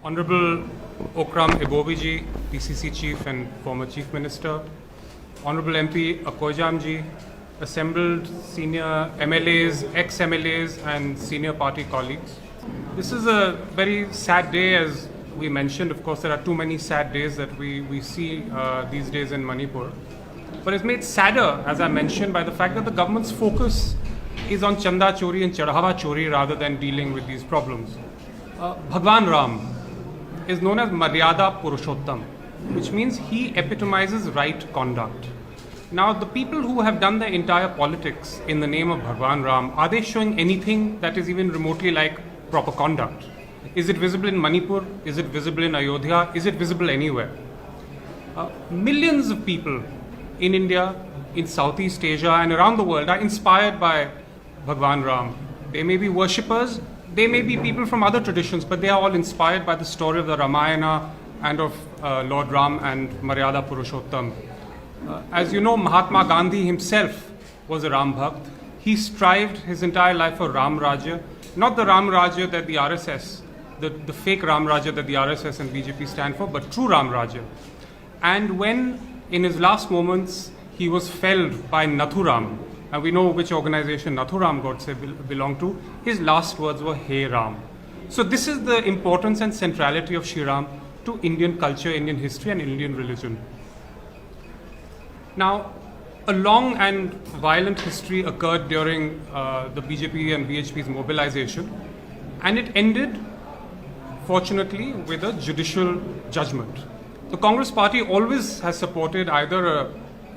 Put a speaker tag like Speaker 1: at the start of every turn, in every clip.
Speaker 1: Honorable Okram Ebobiji, PCC Chief and former Chief Minister, Honorable MP Akoijamji, assembled senior MLAs, ex-MLAs and senior party colleagues. This is a very sad day, as we mentioned. Of course, there are too many sad days that we see these days in Manipur. But it's made sadder, as I mentioned, by the fact that the government's focus is on Chanda Chori and Chadhawa Chori rather than dealing with these problems. Bhagwan Ram is known as Maryada Purushottam, which means he epitomizes right conduct. Now, the people who have done the entire politics in the name of Bhagwan Ram, are they showing anything that is even remotely like proper conduct? Is it visible in Manipur? Is it visible in Ayodhya? Is it visible anywhere? Millions of people in India, in Southeast Asia and around the world are inspired by Bhagwan Ram. They may be worshippers, they may be people from other traditions, but they are all inspired by the story of the Ramayana and of Lord Ram and Maryada Purushottam. As you know, Mahatma Gandhi himself was a Ram Bhakt. He strived his entire life for Ram Rajya, not the Ram Rajya that the RSS, the fake Ram Rajya that the RSS and BJP stand for, but true Ram Rajya. And when in his last moments he was felled by Nathuram, and we know which organization Nathuram Godse belonged to, his last words were, "Hey Ram." So this is the importance and centrality of Shri Ram to Indian culture, Indian history and Indian religion. Now, a long and violent history occurred during the BJP and BHP's mobilization, and it ended, fortunately, with a judicial judgment. The Congress party always has supported either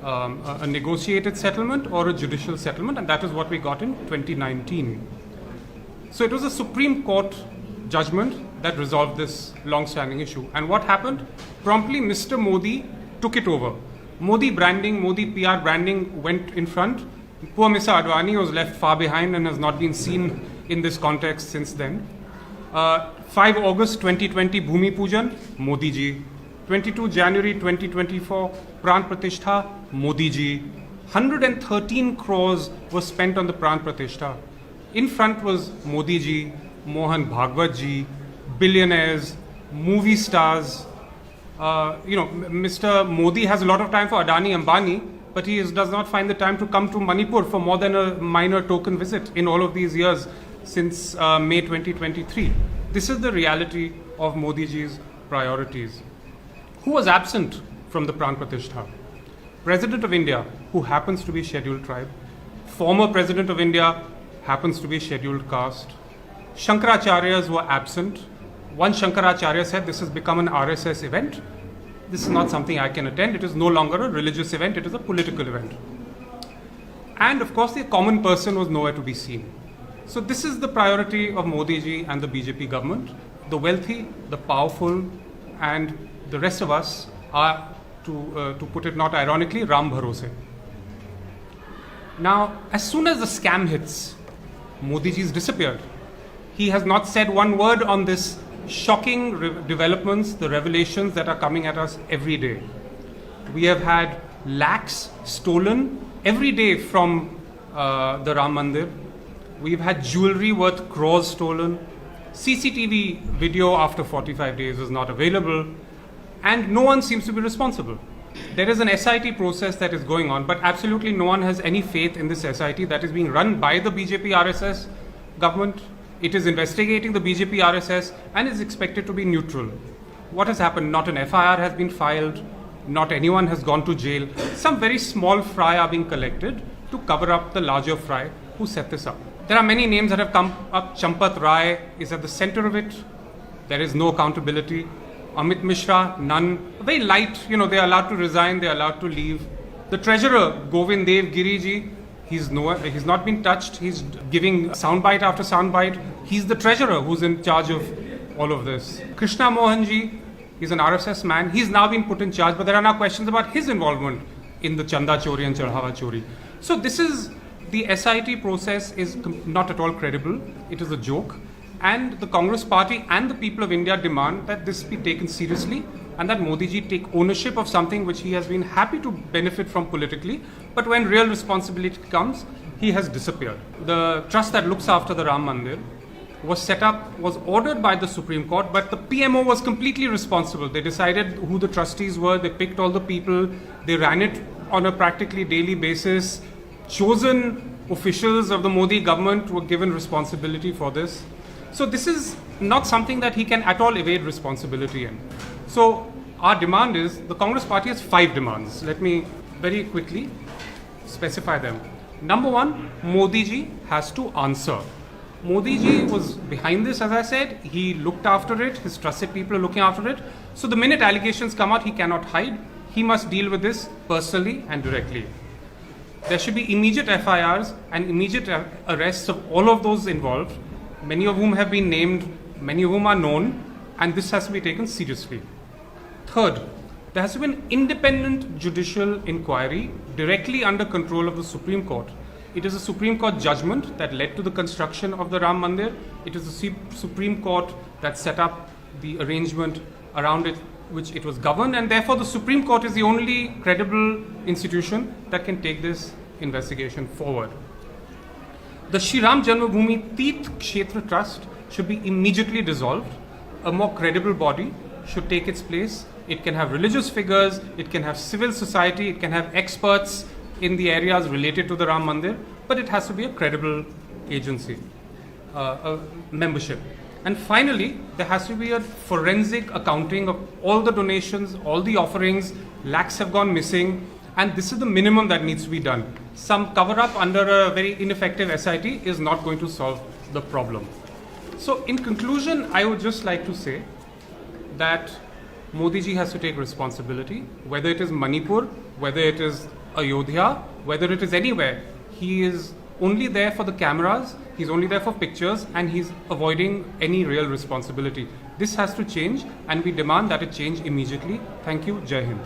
Speaker 1: a negotiated settlement or a judicial settlement, and that is what we got in 2019. So it was a Supreme Court judgment that resolved this long-standing issue. And what happened? Promptly, Mr. Modi took it over. Modi branding, Modi PR branding went in front. Poor Mr. Advani was left far behind and has not been seen in this context since then. 5 August 2020, Bhumi Pujan, Modi ji. 22 January 2024, Pran Pratishtha, Modi ji. 113 crores was spent on the Pran Pratishtha. In front was Modi ji, Mohan Bhagwat ji, billionaires, movie stars. Mr. Modi has a lot of time for Adani Ambani, but he does not find the time to come to Manipur for more than a minor token visit in all of these years since May 2023. This is the reality of Modi ji's priorities. Who was absent from the Pran Pratishtha? President of India, who happens to be scheduled tribe. Former President of India happens to be scheduled caste. Shankaracharyas were absent. One Shankaracharya said, "This has become an RSS event. This is not something I can attend. It is no longer a religious event, it is a political event." And of course, the common person was nowhere to be seen. So this is the priority of Modi ji and the BJP government. The wealthy, the powerful, and the rest of us are, to put it not ironically, Ram Bharose. Now, as soon as the scam hits, Modi ji's disappeared. He has not said one word on this shocking developments, the revelations that are coming at us every day. We have had lakhs stolen every day from the Ram Mandir. We've had jewelry worth crores stolen. CCTV video after 45 days is not available. And no one seems to be responsible. There is an SIT process that is going on, but absolutely no one has any faith in this SIT that is being run by the BJP RSS government. It is investigating the BJP RSS and is expected to be neutral. What has happened? Not an FIR has been filed, not anyone has gone to jail. Some very small fry are being collected to cover up the larger fry who set this up. There are many names that have come up. Champat Rai is at the center of it. There is no accountability. Amit Mishra, none. Very light, they are allowed to resign, they are allowed to leave. The treasurer, Govind Dev Giriji, he's not been touched. He's giving soundbite after soundbite. He's the treasurer who's in charge of all of this. Krishna Mohanji, he's an RSS man. He's now been put in charge, but there are now questions about his involvement in the Chanda Chori and Chadhawa Chori. So the SIT process is not at all credible. It is a joke. And the Congress party and the people of India demand that this be taken seriously and that Modi ji take ownership of something which he has been happy to benefit from politically, but when real responsibility comes, he has disappeared. The trust that looks after the Ram Mandir was set up, was ordered by the Supreme Court, but the PMO was completely responsible. They decided who the trustees were, they picked all the people, they ran it on a practically daily basis. Chosen officials of the Modi government were given responsibility for this. So this is not something that he can at all evade responsibility in. So our demand is, the Congress party has 5 demands. Let me very quickly specify them. Number 1, Modi ji has to answer. Modi ji was behind this, as I said. He looked after it. His trusted people are looking after it. So the minute allegations come out, he cannot hide. He must deal with this personally and directly. There should be immediate FIRs and immediate arrests of all of those involved, many of whom have been named, many of whom are known, and this has to be taken seriously. Third, there has to be an independent judicial inquiry directly under control of the Supreme Court. It is a Supreme Court judgment that led to the construction of the Ram Mandir. It is the Supreme Court that set up the arrangement around it, which it was governed, and therefore the Supreme Court is the only credible institution that can take this investigation forward. The Shri Ram Janmabhoomi Teerth Kshetra Trust should be immediately dissolved. A more credible body should take its place. It can have religious figures, it can have civil society, it can have experts in the areas related to the Ram Mandir, but it has to be a credible agency, a membership. And finally, there has to be a forensic accounting of all the donations, all the offerings. Lakhs have gone missing, and this is the minimum that needs to be done. Some cover up under a very ineffective SIT is not going to solve the problem. So in conclusion, I would just like to say that Modi ji has to take responsibility, whether it is Manipur, whether it is Ayodhya, whether it is anywhere. He is only there for the cameras, he's only there for pictures, and he's avoiding any real responsibility. This has to change, and we demand that it change immediately. Thank you. Jai Hind.